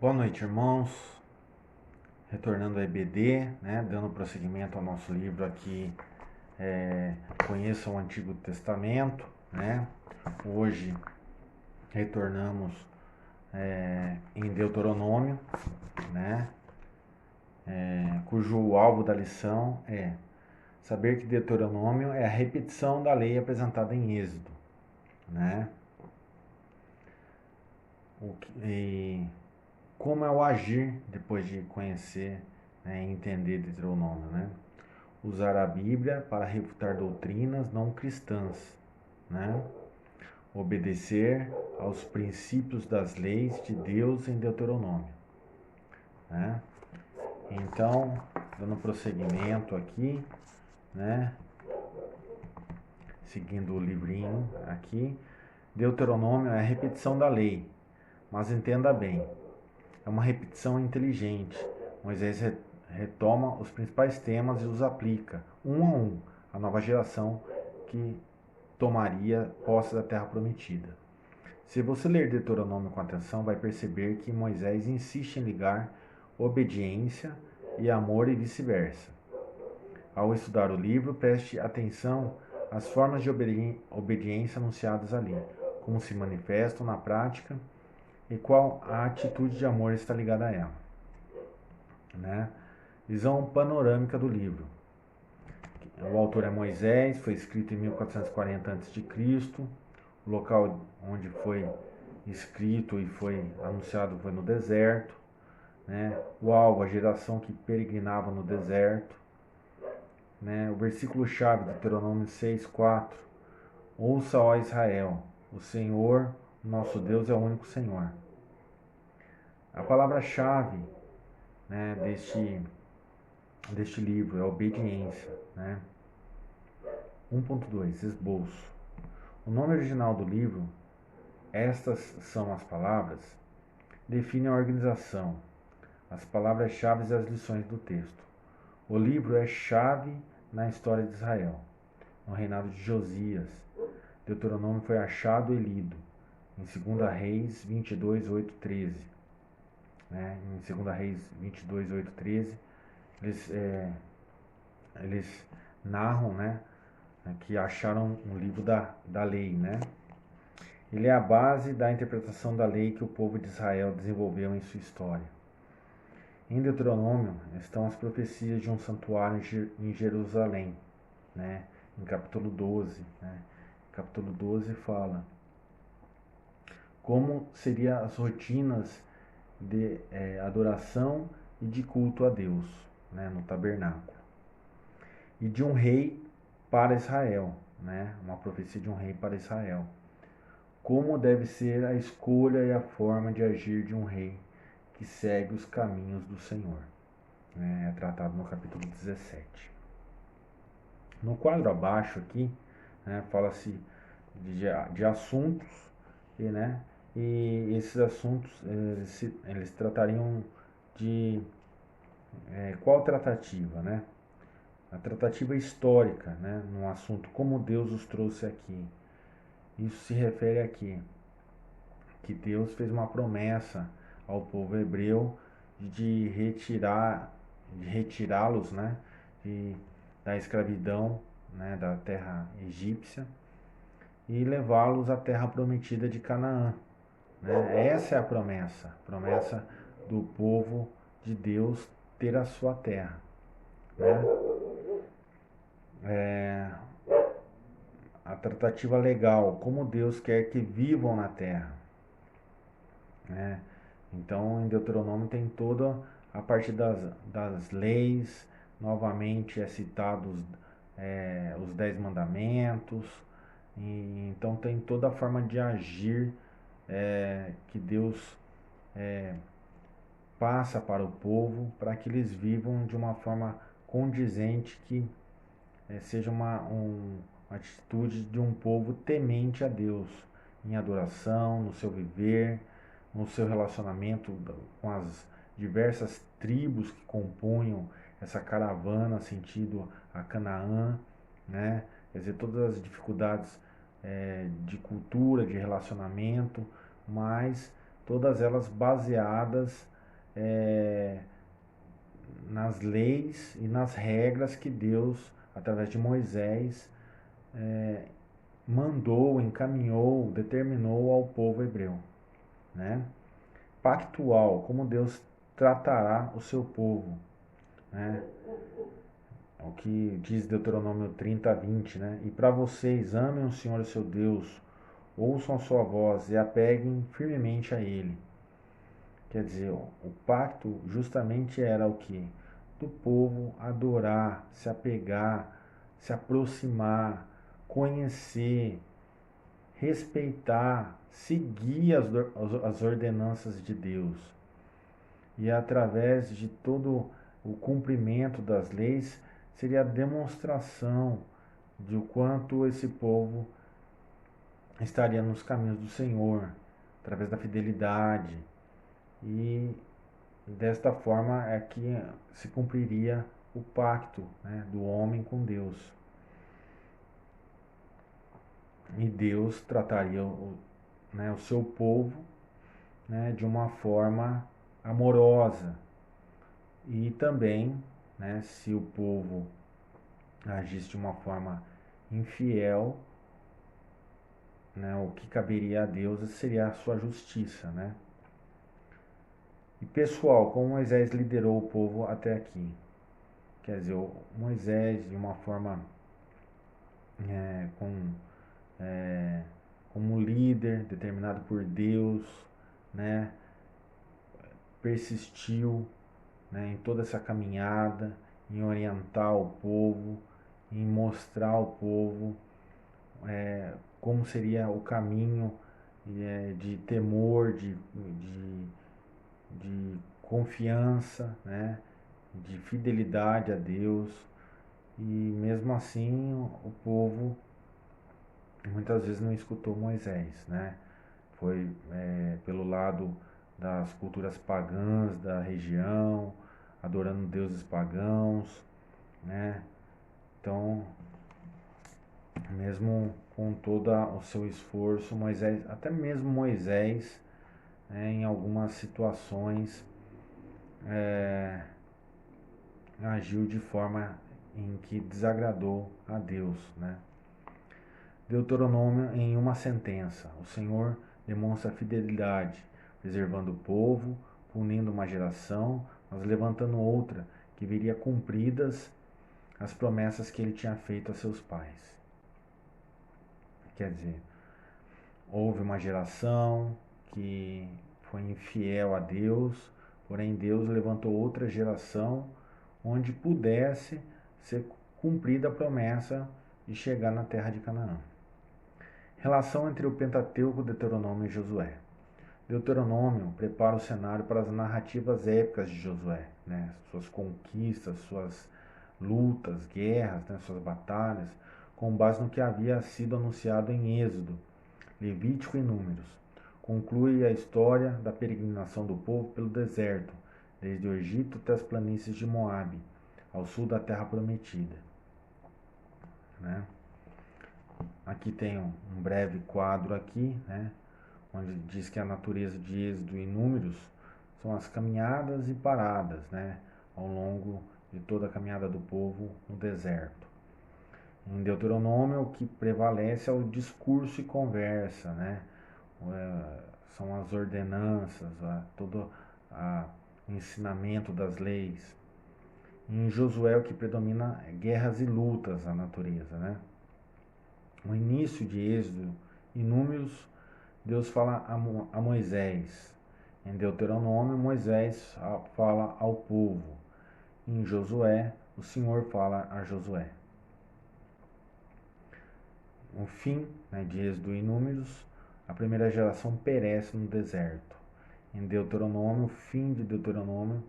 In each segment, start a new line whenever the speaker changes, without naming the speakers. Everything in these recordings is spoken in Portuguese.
Boa noite, irmãos. Retornando ao EBD, né, dando prosseguimento ao nosso livro aqui, Conheça o Antigo Testamento, né? Hoje retornamos em Deuteronômio, né? Cujo alvo da lição é saber que Deuteronômio é a repetição da lei apresentada em Êxodo, né? E como é o agir depois de conhecer, né, e entender Deuteronômio, né? Usar a Bíblia para refutar doutrinas não cristãs, né? Obedecer aos princípios das leis de Deus em Deuteronômio, né? Então, dando prosseguimento aqui, né? Seguindo o livrinho aqui, Deuteronômio é a repetição da lei, mas entenda bem, é uma repetição inteligente. Moisés retoma os principais temas e os aplica, um a um, à nova geração que tomaria posse da terra prometida. Se você ler Deuteronômio com atenção, vai perceber que Moisés insiste em ligar obediência e amor e vice-versa. Ao estudar o livro, preste atenção às formas de obediência anunciadas ali, como se manifestam na prática e qual a atitude de amor está ligada a ela, né? Visão panorâmica do livro. O autor é Moisés, foi escrito em 1440 a.C. O local onde foi escrito e foi anunciado foi no deserto, né? O alvo, a geração que peregrinava no deserto, né? O versículo-chave de Deuteronômio 6:4. Ouça, ó Israel, o Senhor, nosso Deus, é o único Senhor. A palavra-chave, né, deste livro é obediência, né? 1.2 Esboço. O nome original do livro, Estas São as Palavras, define a organização, as palavras-chave e as lições do texto. O livro é chave na história de Israel. No reinado de Josias, Deuteronômio foi achado e lido em 2 Reis 22, 8, 13. Né? Em 2 Reis 22, 8, 13, eles narram, né, que acharam um livro da lei, né? Ele é a base da interpretação da lei que o povo de Israel desenvolveu em sua história. Em Deuteronômio estão as profecias de um santuário em Jerusalém, né? Em capítulo 12, né? Capítulo 12 fala como seriam as rotinas de adoração e de culto a Deus, né? No tabernáculo. E de um rei para Israel, né? Uma profecia de um rei para Israel. Como deve ser a escolha e a forma de agir de um rei que segue os caminhos do Senhor. É tratado no capítulo 17. No quadro abaixo aqui, né, fala-se de assuntos, né, e esses assuntos eles tratariam de qual tratativa, né? A tratativa histórica, né, num assunto como Deus os trouxe aqui. Isso se refere aqui que Deus fez uma promessa ao povo hebreu de retirá-los, né, da escravidão, né, da terra egípcia e levá-los à terra prometida de Canaã, né? Essa é a promessa do povo de Deus ter a sua terra, né? A tratativa legal, como Deus quer que vivam na terra, né? Então, em Deuteronômio tem toda a parte das leis, novamente é citado os 10 mandamentos, e então tem toda a forma de agir que Deus passa para o povo, para que eles vivam de uma forma condizente, que seja uma atitude de um povo temente a Deus, em adoração, no seu viver, no seu relacionamento com as diversas tribos que compunham essa caravana sentido a Canaã, né? Quer dizer, todas as dificuldades de cultura, de relacionamento, mas todas elas baseadas nas leis e nas regras que Deus, através de Moisés, mandou, encaminhou, determinou ao povo hebreu, né? Pactual, como Deus tratará o seu povo, né? O que diz Deuteronômio 30:20, né? E para vocês, amem o Senhor seu Deus, ouçam a sua voz e apeguem firmemente a Ele. Quer dizer, o pacto justamente era o que? Do povo adorar, se apegar, se aproximar, conhecer, respeitar, seguir as ordenanças de Deus. E através de todo o cumprimento das leis, seria a demonstração de o quanto esse povo estaria nos caminhos do Senhor, através da fidelidade. E desta forma é que se cumpriria o pacto, né, do homem com Deus. E Deus trataria o seu povo, né, de uma forma amorosa. E também, né, se o povo agisse de uma forma infiel, né, o que caberia a Deus seria a sua justiça, né? E pessoal, como Moisés liderou o povo até aqui? Quer dizer, Moisés, de uma forma é, com, como líder determinado por Deus, né, persistiu, né, em toda essa caminhada, em orientar o povo, em mostrar ao povo como seria o caminho de temor, de confiança, né, de fidelidade a Deus. E mesmo assim o povo muitas vezes não escutou Moisés, né? Foi pelo lado das culturas pagãs da região, adorando deuses pagãos, né? Então, mesmo com todo o seu esforço, Moisés, até mesmo Moisés, em algumas situações, agiu de forma em que desagradou a Deus, né? Deuteronômio em uma sentença. O Senhor demonstra fidelidade, preservando o povo, punindo uma geração, mas levantando outra, que viria cumpridas as promessas que ele tinha feito a seus pais. Quer dizer, houve uma geração que foi infiel a Deus, porém Deus levantou outra geração onde pudesse ser cumprida a promessa de chegar na terra de Canaã. Relação entre o Pentateuco, Deuteronômio e Josué. Deuteronômio prepara o cenário para as narrativas épicas de Josué, né? Suas conquistas, suas lutas, guerras, né? Suas batalhas, com base no que havia sido anunciado em Êxodo, Levítico e Números. Conclui a história da peregrinação do povo pelo deserto, desde o Egito até as planícies de Moabe, ao sul da terra prometida, né? Aqui tem um breve quadro aqui, né, onde diz que a natureza de Êxodo e Números são as caminhadas e paradas, né, ao longo de toda a caminhada do povo no deserto. Em Deuteronômio, o que prevalece é o discurso e conversa, né, são as ordenanças, todo o ensinamento das leis. Em Josué, o que predomina é guerras e lutas, a natureza, né. No início de Êxodo e Números, Deus fala a Moisés. Em Deuteronômio, Moisés fala ao povo. Em Josué, o Senhor fala a Josué. No fim, né, de Êxodo e Números, a primeira geração perece no deserto. Em Deuteronômio, o fim de Deuteronômio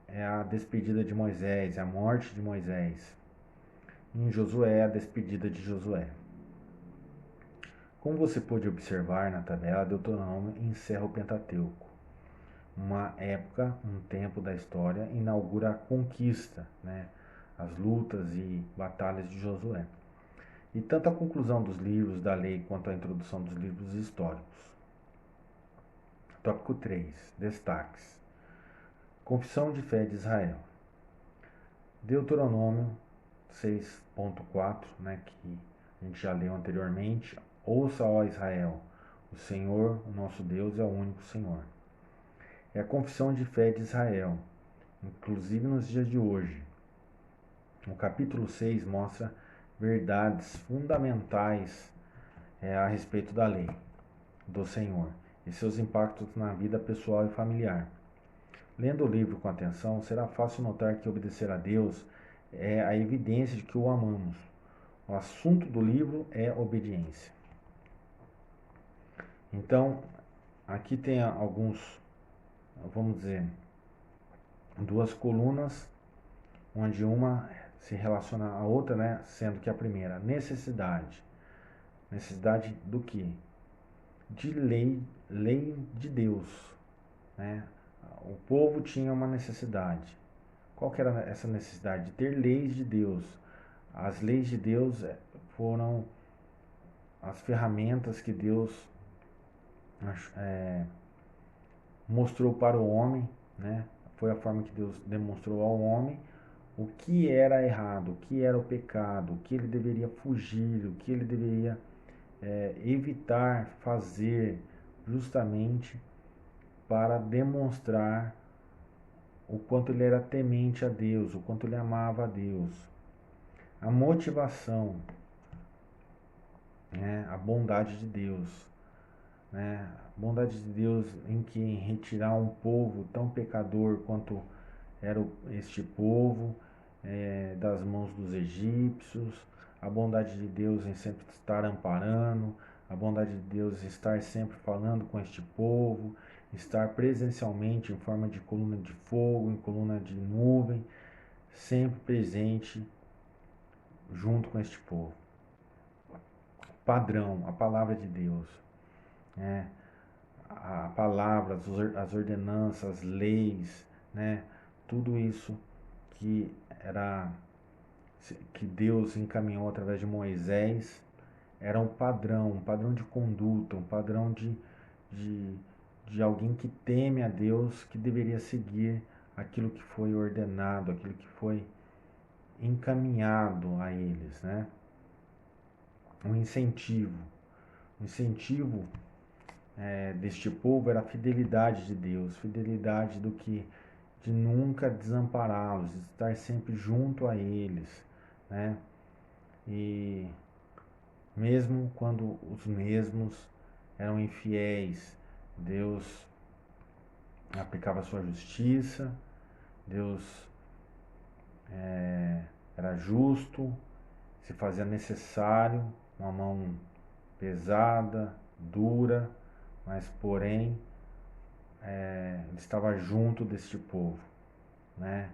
é a despedida de Moisés, é a morte de Moisés. Em Josué, a despedida de Josué. Como você pôde observar na tabela, Deuteronômio encerra o Pentateuco. Uma época, um tempo da história, inaugura a conquista, né? As lutas e batalhas de Josué. E tanto a conclusão dos livros da lei quanto a introdução dos livros históricos. Tópico 3. Destaques. Confissão de fé de Israel. Deuteronômio 6.4, né, que a gente já leu anteriormente. Ouça, ó Israel, o Senhor, o nosso Deus, é o único Senhor. É a confissão de fé de Israel, inclusive nos dias de hoje. O capítulo 6 mostra verdades fundamentais a respeito da lei do Senhor e seus impactos na vida pessoal e familiar. Lendo o livro com atenção, será fácil notar que obedecer a Deus é a evidência de que o amamos. O assunto do livro é obediência. Então, aqui tem alguns, vamos dizer, duas colunas, onde uma se relaciona à outra, né? Sendo que a primeira, necessidade. Necessidade do quê? De lei de Deus, né? O povo tinha uma necessidade. Qual que era essa necessidade? De ter leis de Deus. As leis de Deus foram as ferramentas que Deus mostrou para o homem, né? Foi a forma que Deus demonstrou ao homem o que era errado, o que era o pecado, o que ele deveria fugir, o que ele deveria evitar fazer, justamente para demonstrar o quanto ele era temente a Deus, o quanto ele amava a Deus. A motivação, né? A bondade de Deus, né? A bondade de Deus em retirar um povo tão pecador quanto era este povo das mãos dos egípcios, a bondade de Deus em sempre estar amparando, a bondade de Deus em estar sempre falando com este povo, estar presencialmente em forma de coluna de fogo, em coluna de nuvem, sempre presente junto com este povo. Padrão, a palavra de Deus, né? A palavra, as ordenanças, as leis, né? Tudo isso que era que Deus encaminhou através de Moisés era um padrão de conduta, um padrão de alguém que teme a Deus, que deveria seguir aquilo que foi ordenado, aquilo que foi encaminhado a eles, né? Um incentivo. O incentivo deste povo era a fidelidade de Deus, fidelidade do que de nunca desampará-los, de estar sempre junto a eles, né? E mesmo quando os mesmos eram infiéis, Deus aplicava a sua justiça, Deus era justo, se fazia necessário uma mão pesada, dura, mas porém ele estava junto deste povo, né?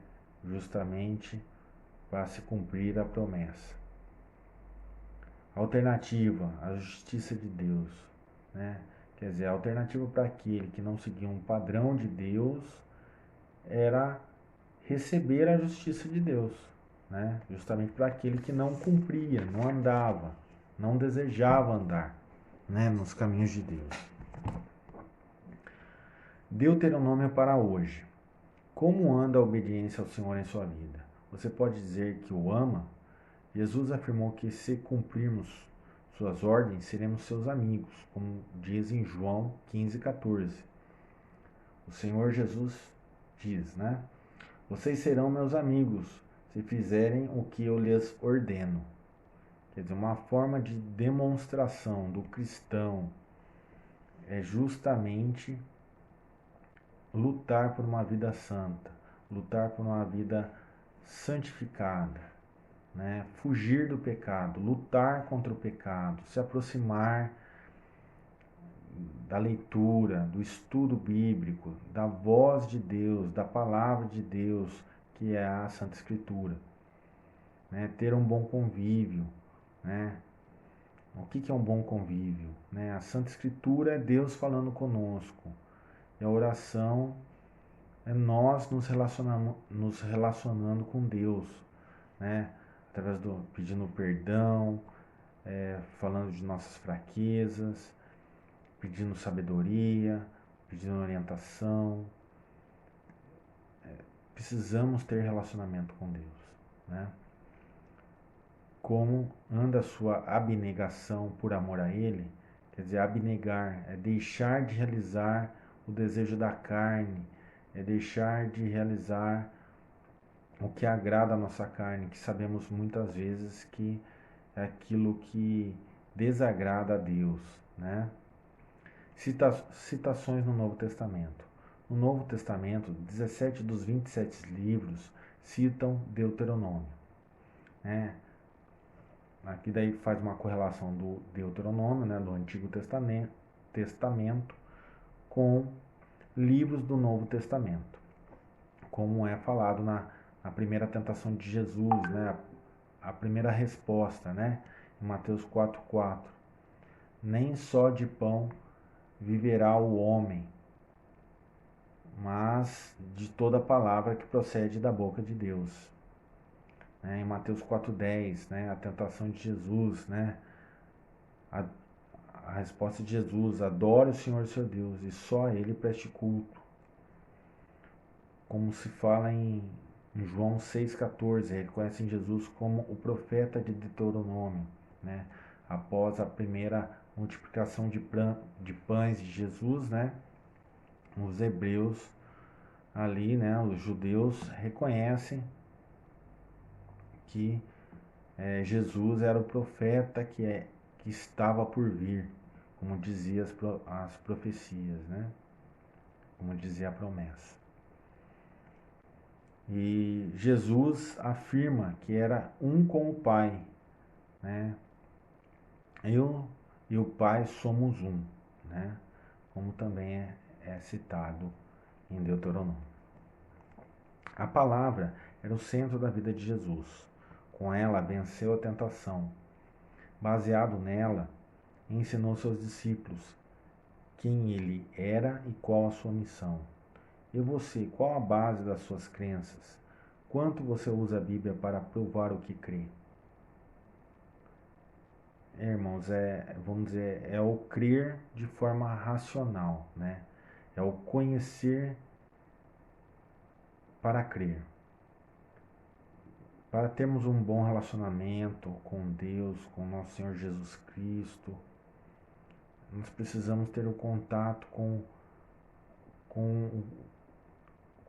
Justamente para se cumprir a promessa. Alternativa, a justiça de Deus, né? Quer dizer, a alternativa para aquele que não seguia um padrão de Deus era receber a justiça de Deus, né? Justamente para aquele que não cumpria, não andava, não desejava andar, né, nos caminhos de Deus. Deuteronômio para hoje. Como anda a obediência ao Senhor em sua vida? Você pode dizer que o ama? Jesus afirmou que se cumprirmos suas ordens, seremos seus amigos, como diz em João 15,14. O Senhor Jesus diz, né? Vocês serão meus amigos se fizerem o que eu lhes ordeno. Quer dizer, uma forma de demonstração do cristão é justamente lutar por uma vida santa, lutar por uma vida santificada, né? Fugir do pecado, lutar contra o pecado, se aproximar da leitura, do estudo bíblico, da voz de Deus, da palavra de Deus, que é a Santa Escritura, né? Ter um bom convívio, né? O que é um bom convívio, né? A Santa Escritura é Deus falando conosco, e a oração é nós nos relacionando com Deus, né? Através do pedindo perdão, falando de nossas fraquezas, pedindo sabedoria, pedindo orientação, precisamos ter relacionamento com Deus, né? Como anda a sua abnegação por amor a Ele? Quer dizer, abnegar é deixar de realizar o desejo da carne, é deixar de realizar o que agrada a nossa carne, que sabemos muitas vezes que é aquilo que desagrada a Deus, né? Citações no Novo Testamento. No Novo Testamento, 17 dos 27 livros citam Deuteronômio, né? Aqui daí faz uma correlação do Deuteronômio, né, do Antigo Testamento com livros do Novo Testamento, como é falado na primeira tentação de Jesus, né, a primeira resposta, né, em Mateus 4:4. Nem só de pão viverá o homem, mas de toda palavra que procede da boca de Deus. Em Mateus 4:10, né, a tentação de Jesus, né, a, a resposta de Jesus: adore o Senhor seu Deus e só a Ele preste culto. Como se fala em João 6,14, reconhecem Jesus como o profeta de Deuteronômio, né? Após a primeira multiplicação de pães de Jesus, né? Os hebreus ali, né? Os judeus reconhecem que Jesus era o profeta que estava por vir, como dizia as profecias, né? Como dizia a promessa. E Jesus afirma que era um com o Pai, né? Eu e o Pai somos um, né? Como também é citado em Deuteronômio. A palavra era o centro da vida de Jesus. Com ela venceu a tentação. Baseado nela, ensinou seus discípulos quem ele era e qual a sua missão. E você, qual a base das suas crenças? Quanto você usa a Bíblia para provar o que crê? Irmãos, vamos dizer, é o crer de forma racional, né? É o conhecer para crer. Para termos um bom relacionamento com Deus, com nosso Senhor Jesus Cristo, nós precisamos ter o contato com, com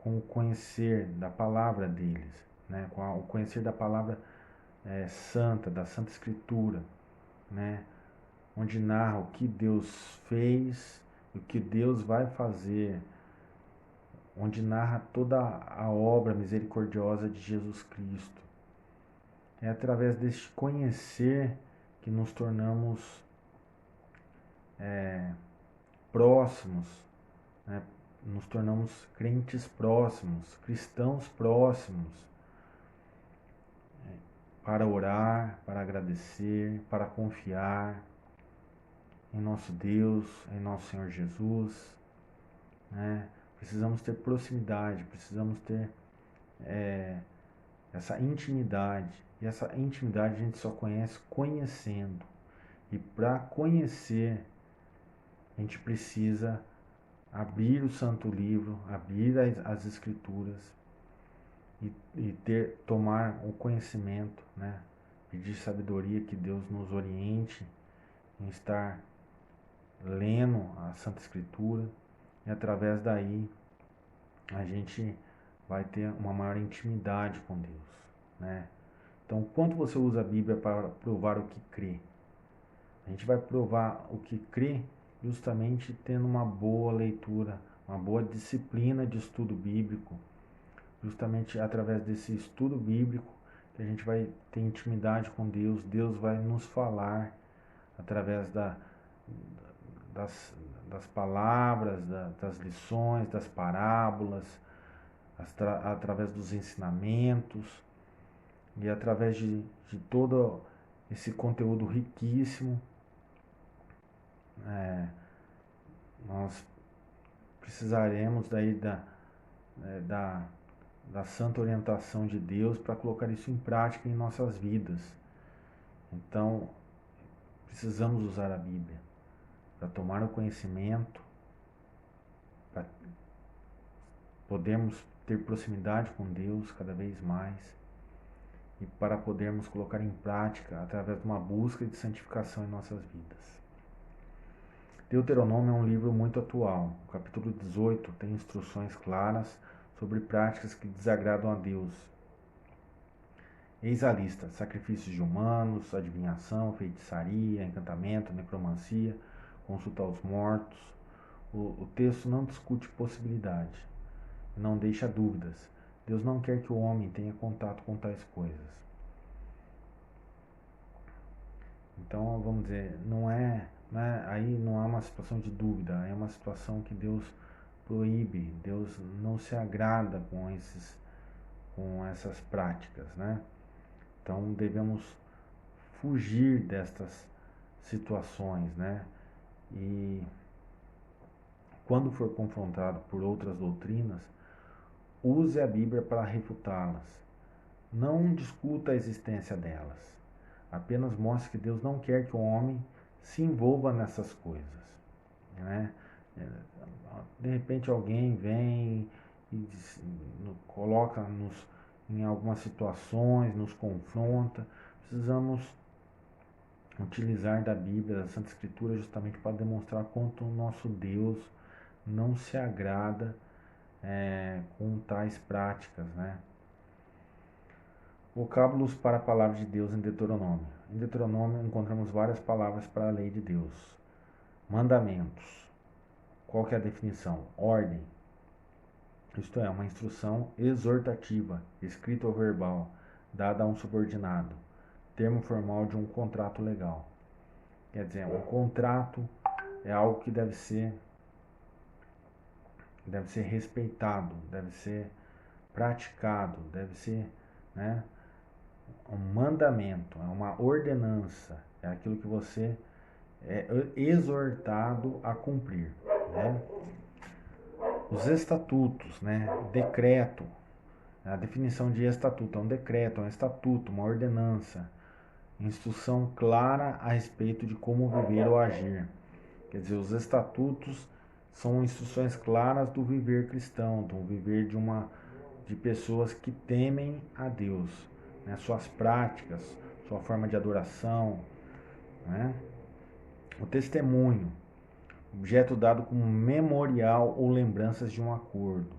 o conhecer da palavra deles, né? Com o conhecer da palavra santa, da Santa Escritura, né? Onde narra o que Deus fez, o que Deus vai fazer, onde narra toda a obra misericordiosa de Jesus Cristo. É através deste conhecer que nos tornamos próximos, né? Nos tornamos crentes próximos, cristãos próximos, para orar, para agradecer, para confiar em nosso Deus, em nosso Senhor Jesus, né? Precisamos ter proximidade, precisamos ter essa intimidade. E essa intimidade a gente só conhece conhecendo. E para conhecer, a gente precisa abrir o Santo Livro, abrir as Escrituras e tomar o conhecimento, né? Pedir sabedoria, que Deus nos oriente em estar lendo a Santa Escritura, e através daí a gente vai ter uma maior intimidade com Deus, né? Então, quanto você usa a Bíblia para provar o que crê? A gente vai provar o que crê justamente tendo uma boa leitura, uma boa disciplina de estudo bíblico. Justamente através desse estudo bíblico que a gente vai ter intimidade com Deus. Deus vai nos falar através das palavras, das lições, das parábolas, através dos ensinamentos e através de todo esse conteúdo riquíssimo. Nós precisaremos daí da santa orientação de Deus para colocar isso em prática em nossas vidas. Então, precisamos usar a Bíblia para tomar o conhecimento, para podermos ter proximidade com Deus cada vez mais e para podermos colocar em prática através de uma busca de santificação em nossas vidas. Deuteronômio é um livro muito atual. O capítulo 18 tem instruções claras sobre práticas que desagradam a Deus. Eis a lista: sacrifícios de humanos, adivinhação, feitiçaria, encantamento, necromancia, consulta aos mortos. O texto não discute possibilidade, não deixa dúvidas. Deus não quer que o homem tenha contato com tais coisas. Então, vamos dizer, aí não há uma situação de dúvida, é uma situação que Deus proíbe, Deus não se agrada com essas práticas, né? Então devemos fugir destas situações, né? E quando for confrontado por outras doutrinas, use a Bíblia para refutá-las. Não discuta a existência delas. Apenas mostre que Deus não quer que o homem se envolva nessas coisas, né? De repente alguém vem e coloca-nos em algumas situações, nos confronta. Precisamos utilizar da Bíblia, da Santa Escritura, justamente para demonstrar quanto o nosso Deus não se agrada com tais práticas, né? Vocábulos para a palavra de Deus em Deuteronômio. Em Deuteronômio encontramos várias palavras para a lei de Deus. Mandamentos. Qual que é a definição? Ordem. Isto é, uma instrução exortativa, escrita ou verbal, dada a um subordinado. Termo formal de um contrato legal. Quer dizer, um contrato é algo que deve ser respeitado, deve ser praticado, deve ser, né, um mandamento, é uma ordenança, é aquilo que você é exortado a cumprir, né? Os estatutos, né? Decreto, a definição de estatuto é um decreto, é um estatuto, uma ordenança, instrução clara a respeito de como viver ou agir. Quer dizer, os estatutos são instruções claras do viver cristão, do viver de pessoas que temem a Deus, né? Suas práticas, sua forma de adoração, né? O testemunho, objeto dado como memorial ou lembranças de um acordo.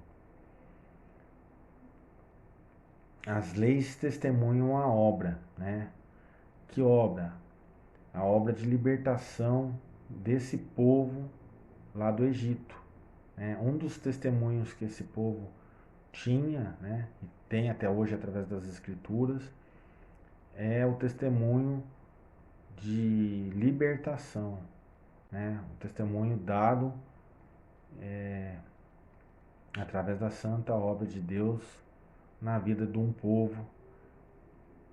As leis testemunham a obra, né? Que obra? A obra de libertação desse povo lá do Egito, né? Um dos testemunhos que esse povo tinha, né, e tem até hoje através das escrituras, é o testemunho de libertação, né? O testemunho dado através da santa obra de Deus na vida de um povo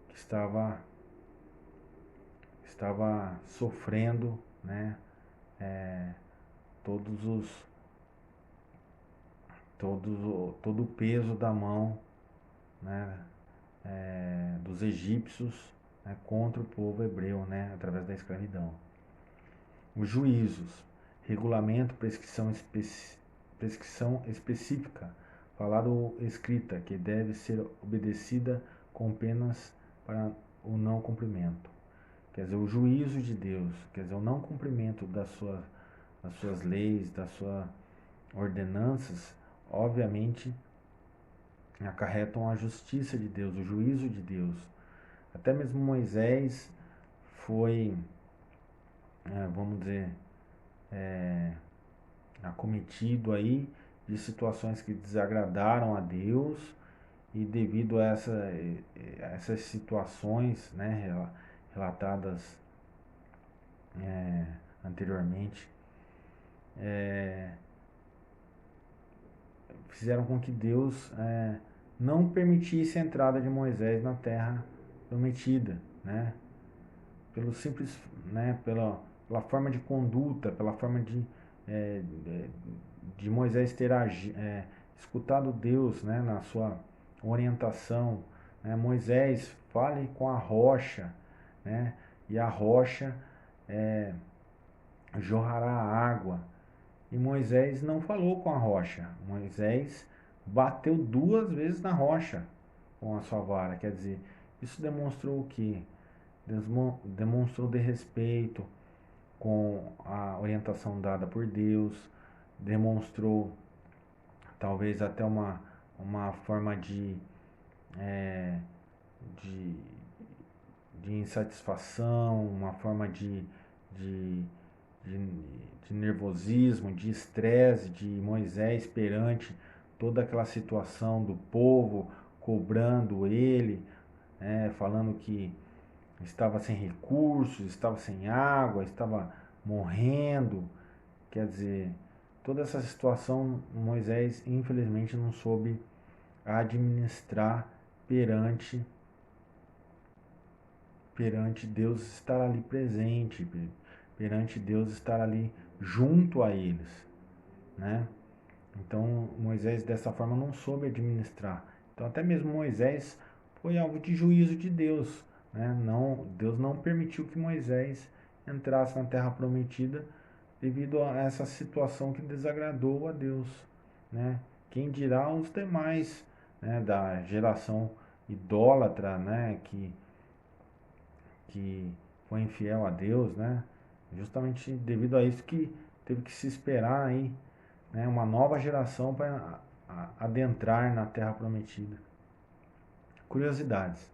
que estava sofrendo, né, todos os todo o peso da mão, né, dos egípcios, né, contra o povo hebreu, né, através da escravidão. Os juízos, regulamento, prescrição específica, falada ou escrita, que deve ser obedecida com penas para o não cumprimento. Quer dizer, o juízo de Deus, quer dizer, o não cumprimento das suas leis, das suas ordenanças, obviamente acarretam a justiça de Deus, o juízo de Deus. Até mesmo Moisés foi, vamos dizer, acometido aí de situações que desagradaram a Deus, e devido a essas situações, né, relatadas anteriormente, fizeram com que Deus não permitisse a entrada de Moisés na terra prometida, né? Pelo simples, né, pela forma de conduta, pela forma de Moisés ter escutado Deus, né, na sua orientação, né? Moisés, fale com a rocha, né? E a rocha jorrará água. E Moisés não falou com a rocha. Moisés bateu 2 vezes na rocha com a sua vara. Quer dizer, isso demonstrou o quê? Demonstrou desrespeito com a orientação dada por Deus, demonstrou talvez até uma forma é, de, de insatisfação, uma forma de, de, de nervosismo, de estresse de Moisés perante toda aquela situação do povo cobrando ele, falando que estava sem recursos, estava sem água, estava morrendo. Quer dizer, toda essa situação Moisés infelizmente não soube administrar perante perante Deus estar ali presente, perante Deus estar ali junto a eles, né? Então Moisés dessa forma não soube administrar. Então até mesmo Moisés foi alvo de juízo de Deus, né? Não, Deus não permitiu que Moisés entrasse na terra prometida devido a essa situação que desagradou a Deus, né? Quem dirá os demais, né, da geração idólatra, né, que foi infiel a Deus, né? Justamente devido a isso que teve que se esperar aí, né, uma nova geração para adentrar na terra prometida. Curiosidades.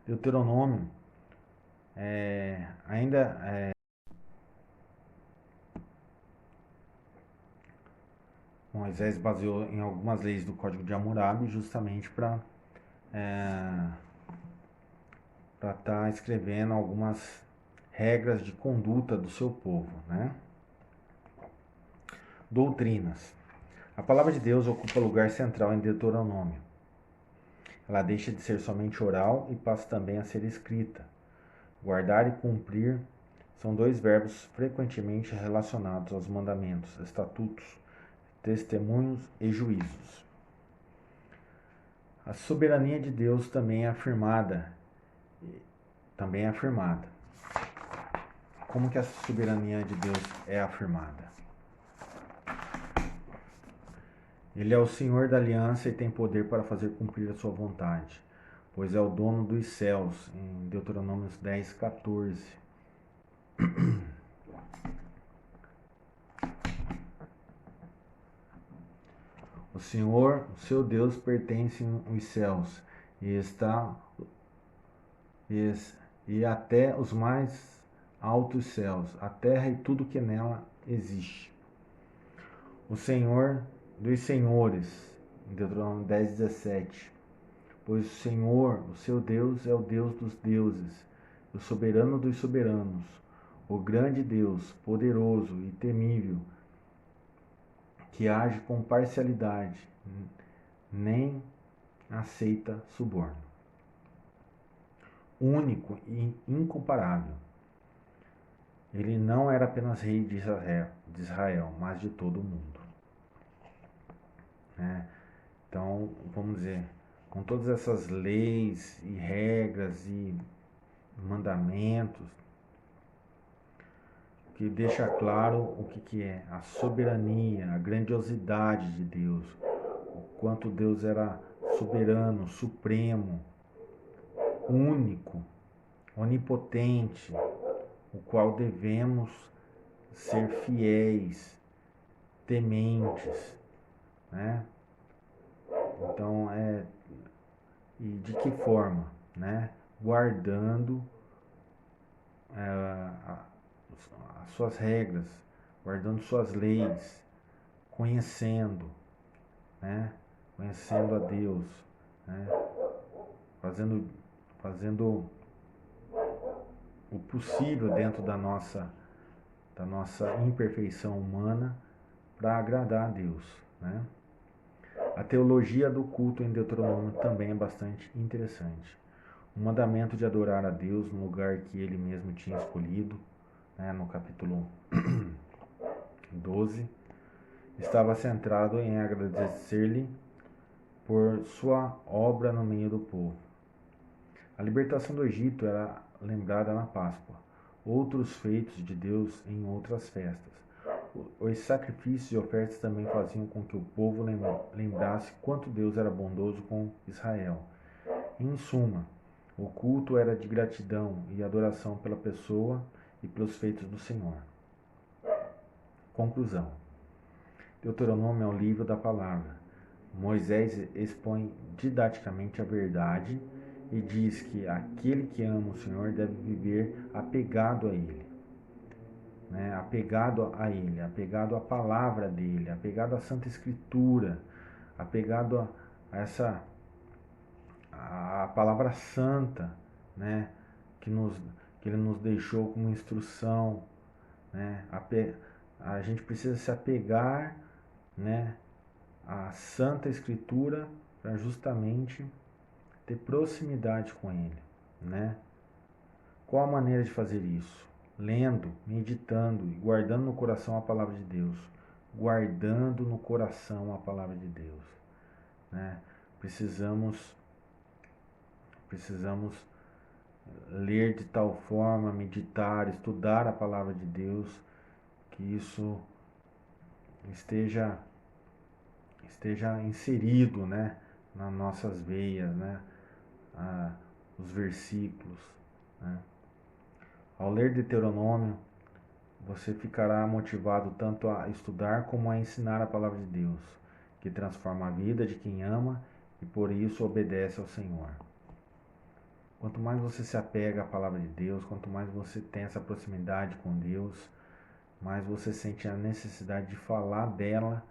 Deuteronômio ainda Moisés baseou em algumas leis do Código de Hammurabi justamente para estar escrevendo algumas regras de conduta do seu povo, né? Doutrinas. A palavra de Deus ocupa lugar central em Deuteronômio. Ela deixa de ser somente oral e passa também a ser escrita. Guardar e cumprir são 2 verbos frequentemente relacionados aos mandamentos, estatutos, testemunhos e juízos. A soberania de Deus também é afirmada. Como que a soberania de Deus é afirmada? Ele é o Senhor da aliança e tem poder para fazer cumprir a sua vontade, pois é o dono dos céus, em Deuteronômio 10, 14. O Senhor, o seu Deus, pertence os céus e está e até os mais altos céus, a terra e tudo que nela existe. O Senhor dos senhores, em Deuteronômio 10, 17. Pois o Senhor, o seu Deus, é o Deus dos deuses, o soberano dos soberanos, o grande Deus, poderoso e temível, que age com parcialidade, nem aceita suborno. Único e incomparável. Ele não era apenas rei de Israel, mas de todo o mundo. Então, vamos dizer, com todas essas leis e regras e mandamentos, que deixa claro o que é a soberania, a grandiosidade de Deus, o quanto Deus era soberano, supremo, único, onipotente, o qual devemos ser fiéis, tementes, né? Então, e de que forma, né? Guardando as suas regras, guardando suas leis, conhecendo, né? Conhecendo a Deus, né? Fazendo o possível dentro da nossa imperfeição humana para agradar a Deus, né? A teologia do culto em Deuteronômio também é bastante interessante. O mandamento de adorar a Deus no lugar que ele mesmo tinha escolhido, né, no capítulo 12, estava centrado em agradecer-lhe por sua obra no meio do povo. A libertação do Egito era lembrada na Páscoa, outros feitos de Deus em outras festas. Os sacrifícios e ofertas também faziam com que o povo lembrasse quanto Deus era bondoso com Israel. Em suma, o culto era de gratidão e adoração pela pessoa e pelos feitos do Senhor. Conclusão. Deuteronômio é o livro da palavra. Moisés expõe didaticamente a verdade e diz que aquele que ama o Senhor deve viver apegado a Ele. Né? Apegado a Ele, apegado à palavra dEle, apegado à Santa Escritura, apegado a essa a palavra santa, né? que, que Ele nos deixou como instrução. Né? A gente precisa se apegar, né, à Santa Escritura para justamente ter proximidade com Ele, né? Qual a maneira de fazer isso? Lendo, meditando e guardando no coração a palavra de Deus. Guardando no coração a palavra de Deus, né? Precisamos ler de tal forma, meditar, estudar a palavra de Deus, que isso esteja inserido, né, nas nossas veias, né, os versículos, né. Ao ler Deuteronômio, você ficará motivado tanto a estudar como a ensinar a palavra de Deus, que transforma a vida de quem ama e por isso obedece ao Senhor. Quanto mais você se apega à palavra de Deus, quanto mais você tem essa proximidade com Deus, mais você sente a necessidade de falar dela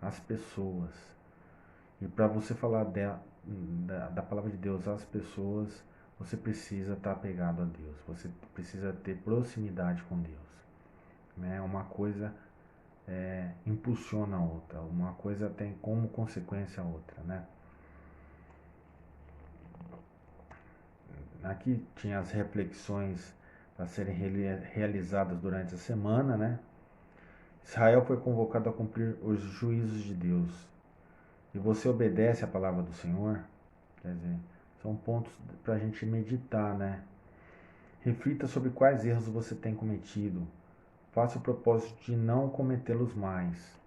às pessoas. E para você falar da palavra de Deus às pessoas, você precisa estar apegado a Deus. Você precisa ter proximidade com Deus. Né? Uma coisa impulsiona a outra. Uma coisa tem como consequência a outra. Né? Aqui tinha as reflexões para serem realizadas durante a semana. Né? Israel foi convocado a cumprir os juízos de Deus. E você obedece à palavra do Senhor? Quer dizer, são pontos para a gente meditar, né? Reflita sobre quais erros você tem cometido. Faça o propósito de não cometê-los mais.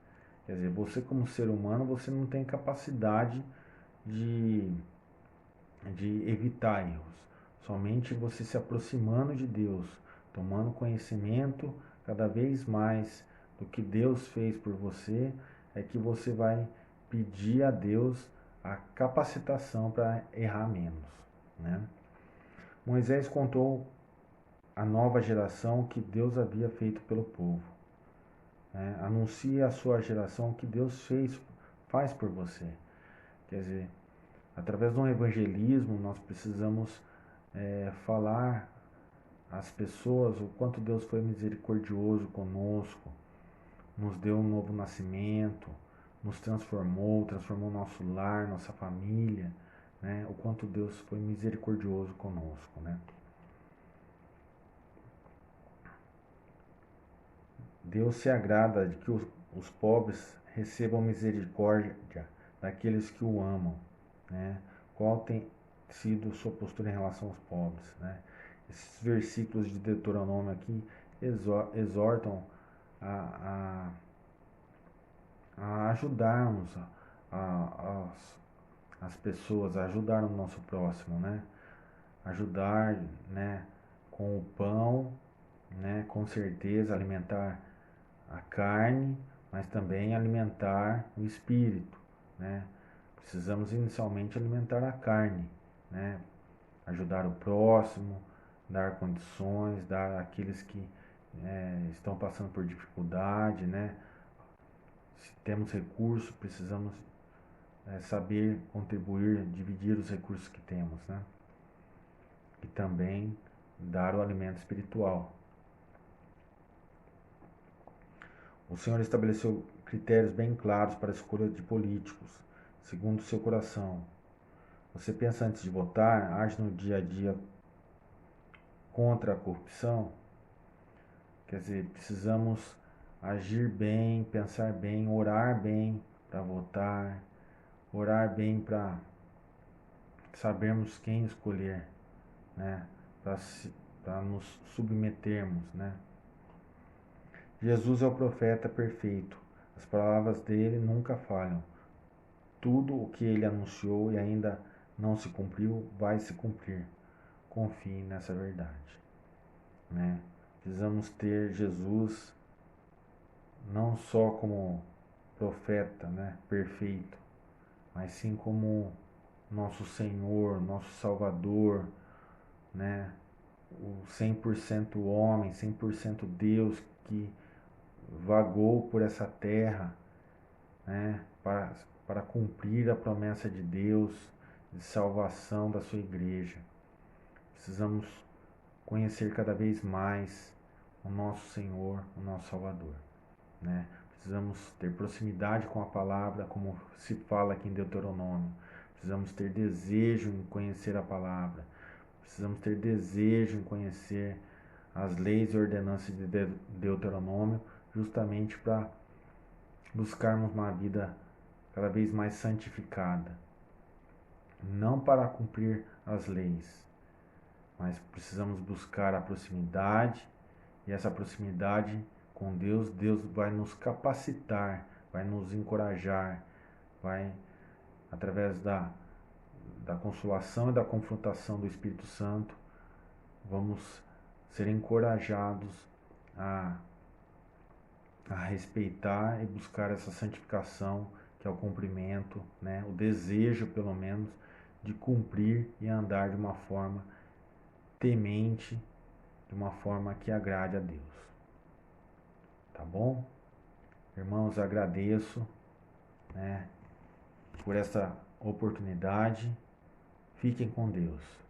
Quer dizer, você como ser humano, você não tem capacidade de evitar erros. Somente você se aproximando de Deus, tomando conhecimento cada vez mais do que Deus fez por você, é que você vai pedir a Deus a capacitação para errar menos. Né? Moisés contou à nova geração o que Deus havia feito pelo povo. Né? Anuncie à sua geração o que Deus faz por você. Quer dizer, através de um evangelismo, nós precisamos falar às pessoas o quanto Deus foi misericordioso conosco, nos deu um novo nascimento, nos transformou nosso lar, nossa família, né? O quanto Deus foi misericordioso conosco, né? Deus se agrada de que os pobres recebam misericórdia daqueles que o amam, né? Qual tem sido sua postura em relação aos pobres, né? Esses versículos de Deuteronômio aqui exortam a ajudarmos as pessoas, a ajudar o nosso próximo, né? Ajudar, né, com o pão, né, com certeza alimentar a carne, mas também alimentar o espírito, né? Precisamos inicialmente alimentar a carne, né? Ajudar o próximo, dar condições, dar àqueles que estão passando por dificuldade, né? Se temos recursos, precisamos saber contribuir, dividir os recursos que temos, né? E também dar o alimento espiritual. O Senhor estabeleceu critérios bem claros para a escolha de políticos, segundo o seu coração. Você pensa antes de votar, age no dia a dia contra a corrupção? Quer dizer, precisamos agir bem, pensar bem, orar bem para votar, orar bem para sabermos quem escolher, né? Para nos submetermos, né? Jesus é o profeta perfeito. As palavras dele nunca falham. Tudo o que ele anunciou e ainda não se cumpriu, vai se cumprir. Confie nessa verdade, né? Precisamos ter Jesus não só como profeta, né, perfeito, mas sim como nosso Senhor, nosso Salvador, né? O 100% homem, 100% Deus que vagou por essa terra, né, para cumprir a promessa de Deus de salvação da sua igreja. Precisamos conhecer cada vez mais o nosso Senhor, o nosso Salvador, né? Precisamos ter proximidade com a palavra, como se fala aqui em Deuteronômio. Precisamos ter desejo em conhecer a palavra. Precisamos ter desejo em conhecer as leis e ordenanças de Deuteronômio, justamente para buscarmos uma vida cada vez mais santificada. Não para cumprir as leis, mas precisamos buscar a proximidade, e essa proximidade com Deus, Deus vai nos capacitar, vai nos encorajar, vai, através da consolação e da confrontação do Espírito Santo, vamos ser encorajados a, a respeitar e buscar essa santificação, que é o cumprimento, né, o desejo, pelo menos, de cumprir e andar de uma forma temente, de uma forma que agrade a Deus. Tá bom? Irmãos, agradeço, né, por essa oportunidade. Fiquem com Deus.